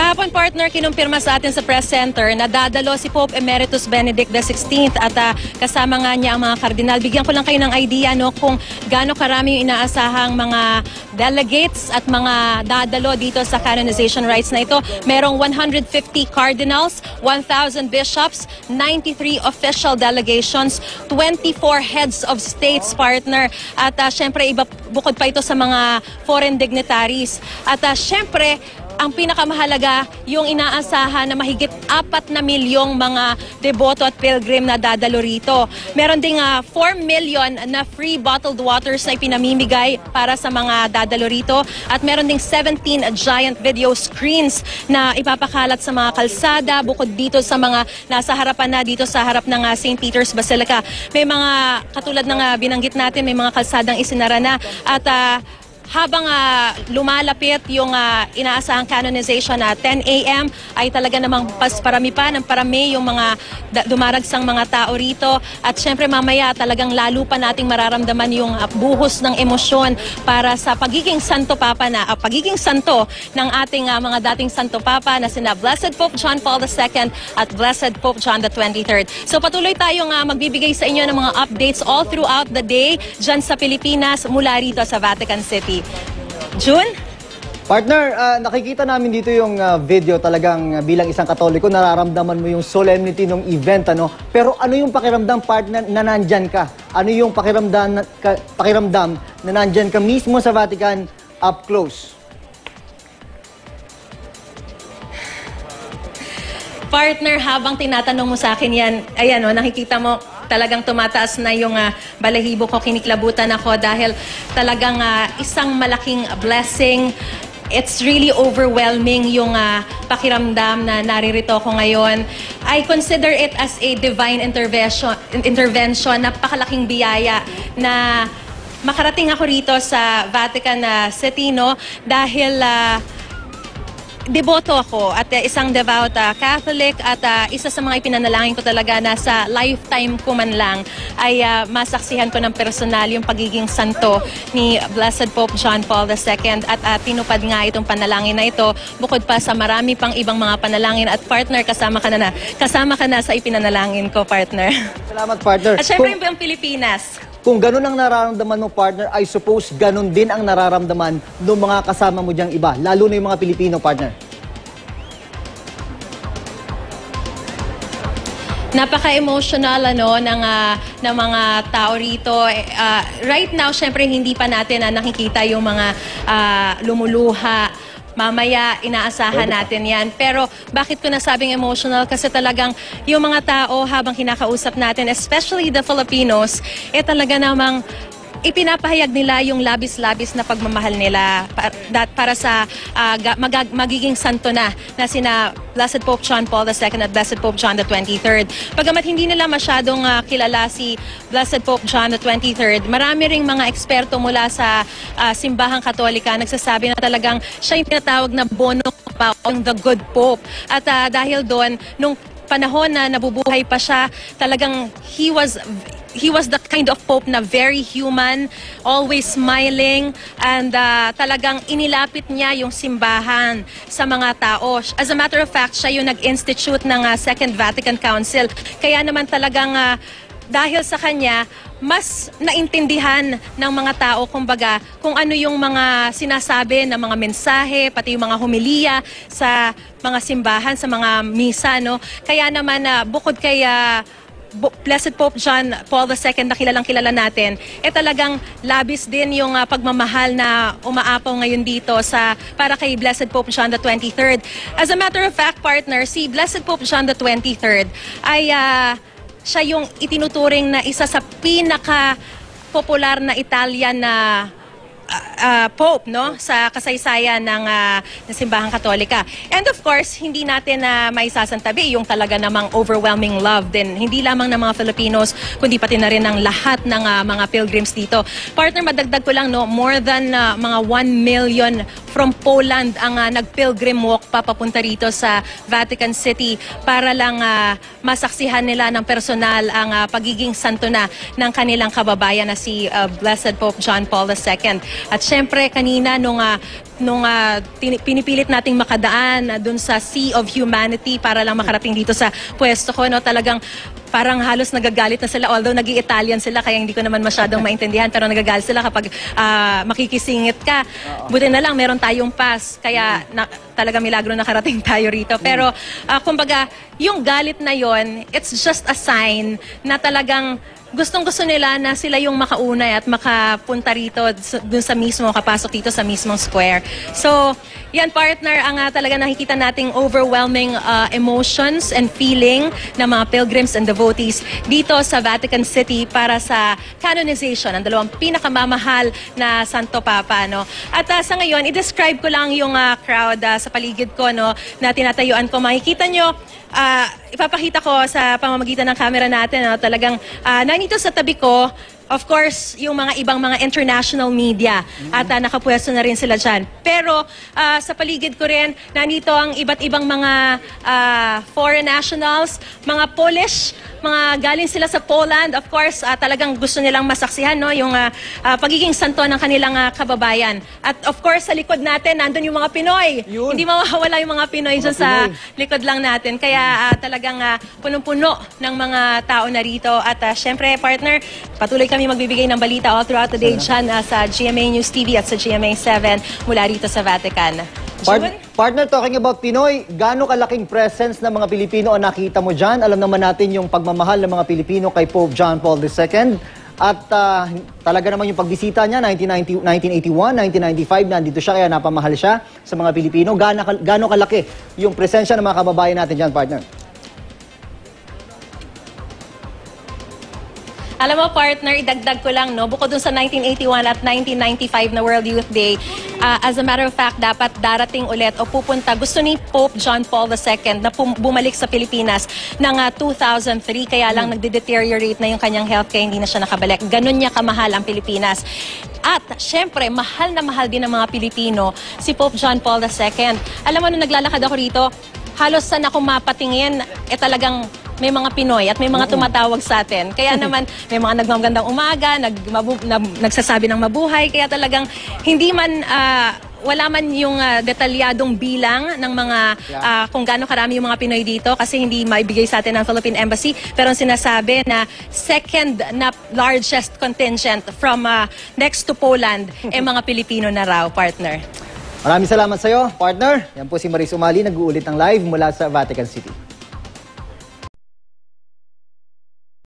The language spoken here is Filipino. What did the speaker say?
Kahapon, partner, kinumpirma sa atin sa press center na dadalo si Pope Emeritus Benedict XVI at kasama nga niya ang mga kardinal. Bigyan ko lang kayo ng idea kung gaano karami yung inaasahang mga delegates at mga dadalo dito sa canonization rites na ito. Merong 150 cardinals, 1,000 bishops, 93 official delegations, 24 heads of states, partner. At syempre, bukod pa ito sa mga foreign dignitaries. At syempre, ang pinakamahalaga, yung inaasahan na mahigit 4 na milyong mga deboto at pilgrim na dadalo rito. Meron ding 4 million na free bottled waters na ipinamimigay para sa mga dadalo rito. At meron ding 17 giant video screens na ipapakalat sa mga kalsada, bukod dito sa mga nasa harapan na dito sa harap ng St. Peter's Basilica. May mga, katulad ng binanggit natin, may mga kalsadang isinara na. At habang lumalapit yung inaasahang canonization na 10 a.m. ay talaga namang parami pa ng parami yung mga dumaragsang mga tao rito. At syempre mamaya talagang lalo pa nating mararamdaman yung buhos ng emosyon para sa pagiging santo papa pagiging santo ng ating mga dating santo papa na sina Blessed Pope John Paul II at Blessed Pope John the 23rd. So patuloy tayong magbibigay sa inyo ng mga updates all throughout the day dyan sa Pilipinas mula rito sa Vatican City. June? Partner, nakikita namin dito yung video, talagang bilang isang Katoliko, nararamdaman mo yung solemnity ng event, ano? Pero ano yung pakiramdam, partner, na nandyan ka? Ano yung pakiramdam na nandyan ka mismo sa Vatican up close? Partner, habang tinatanong mo sa akin yan, ayan nakikita mo, talagang tumataas na yung balahibo ko, kiniklabutan ako dahil talagang isang malaking blessing. It's really overwhelming yung pakiramdam na naririto ako ngayon. I consider it as a divine intervention, napakalaking biyaya na makarating ako rito sa Vatican City, dahil deboto ako at isang devout Catholic at isa sa mga ipinanalangin ko talaga na sa lifetime ko man lang ay masaksihan ko ng personal yung pagiging santo ni Blessed Pope John Paul II at tinupad nga itong panalangin na ito bukod pa sa marami pang ibang mga panalangin. At partner, kasama ka na sa ipinanalangin ko, partner. Salamat, partner. At syempre yung Pilipinas. Kung ganun ang nararamdaman mo, partner, I suppose ganun din ang nararamdaman ng mga kasama mo diyang iba, lalo na yung mga Pilipino, partner. Napaka-emotional ng mga tao rito. Right now, syempre hindi pa natin nakikita yung mga lumuluha. Mamaya, inaasahan natin yan. Pero bakit ko nasabing emotional? Kasi talagang yung mga tao habang kinakausap natin, especially the Filipinos, talaga namang ipinapahayag nila yung labis-labis na pagmamahal nila para sa magiging santo na sina Blessed Pope John Paul II at Blessed Pope John the 23rd. Pagamat hindi nila masyadong kilala si Blessed Pope John the 23rd, marami ring mga eksperto mula sa simbahang Katolika nagsasabi na talagang siya yung tinatawag na bono pa, the good Pope. At dahil doon, nung panahon na nabubuhay pa siya, talagang he was the kind of Pope na very human, always smiling, and talagang inilapit niya yung simbahan sa mga tao. As a matter of fact, siya yung nag-institute ng Second Vatican Council. Kaya naman talagang dahil sa kanya, mas naintindihan ng mga tao, kumbaga, kung ano yung mga sinasabi ng mga mensahe, pati yung mga homilya sa mga simbahan, sa mga misa, Kaya naman, bukod kay Blessed Pope John Paul II na kilalang-kilala natin, talagang labis din yung pagmamahal na umaapaw ngayon dito para kay Blessed Pope John the 23rd. As a matter of fact, partner, si Blessed Pope John the 23rd ay siya yung itinuturing na isa sa pinaka-popular na Italian na Pope sa kasaysayan ng simbahang Katolika. And of course, hindi natin maisasantabi yung talaga namang overwhelming love din. Hindi lamang ng mga Filipinos, kundi pati na rin ng lahat ng mga pilgrims dito. Partner, madagdag ko lang, more than mga 1 million from Poland ang nag-pilgrim walk papunta rito sa Vatican City para lang masaksihan nila ng personal ang pagiging santo na ng kanilang kababayan na si Blessed Pope John Paul II. At syempre kanina nung nung pinipilit nating makadaan dun sa Sea of Humanity para lang makarating dito sa pwesto ko, no, talagang parang halos nagagalit na sila, although nag-i-Italian sila kaya hindi ko naman masyadong maintindihan, pero nagagalit sila kapag makikisingit ka. Buti na lang meron tayong pass, kaya talaga milagro nakarating tayo rito. Pero kumbaga, yung galit na yon, it's just a sign na talagang gustong-gusto nila na sila yung makauna at makapunta rito dun sa mismo, kapasok dito sa mismong square. So, yan partner, ang talaga nakikita nating overwhelming emotions and feeling ng mga pilgrims and devotees dito sa Vatican City para sa canonization ng dalawang pinakamamahal na Santo Papa, no? At sa ngayon, i-describe ko lang yung crowd sa paligid ko, no, na tinatayuan ko. Makikita nyo, ipapakita ko sa pamamagitan ng camera natin, no, talagang nandito sa tabi ko, of course, yung mga ibang mga international media at nakapwesto na rin sila dyan. Pero sa paligid ko rin, nandito ang iba't ibang mga foreign nationals, mga Polish, mga galing sila sa Poland. Of course, talagang gusto nilang masaksihan, no, yung pagiging santo ng kanilang kababayan. At of course, sa likod natin, nandun yung mga Pinoy. Yun. Hindi mawawala yung mga Pinoy dyan sa likod lang natin. Kaya talagang punong-puno ng mga tao na rito. At syempre, partner, patuloy kami magbibigay ng balita all throughout the day dyan sa GMA News TV at sa GMA 7 mula rito sa Vatican. Partner, talking about Pinoy, gaano kalaking presence ng mga Pilipino ang nakita mo dyan? Alam naman natin yung pagmamahal ng mga Pilipino kay Pope John Paul II. At talaga naman yung pagbisita niya, 1981, 1995, nandito siya, kaya napamahal siya sa mga Pilipino. Gaano kalaki yung presensya ng mga kababayan natin dyan, partner? Alam mo, partner, idagdag ko lang, no, bukod dun sa 1981 at 1995 na World Youth Day, as a matter of fact, dapat darating ulit o pupunta. Gusto ni Pope John Paul II na bumalik sa Pilipinas ng 2003, kaya lang nagde-deteriorate na yung kanyang health kaya hindi na siya nakabalik. Ganon niya kamahal ang Pilipinas. At syempre, mahal na mahal din ng mga Pilipino si Pope John Paul II. Alam mo, nung naglalakad ako rito, halos saan ako mapatingin, talagang may mga Pinoy at may mga tumatawag sa atin. Kaya naman, may mga nagmamagandang umaga, nagsasabi ng mabuhay. Kaya talagang hindi man, wala man yung detalyadong bilang ng mga, kung gaano karami yung mga Pinoy dito kasi hindi maibigay sa atin ng Philippine Embassy. Pero ang sinasabi na second na largest contingent from next to Poland, mga Pilipino na raw, partner. Maraming salamat sa iyo, partner. Yan po si Maris Umali, nag-uulit ng live mula sa Vatican City.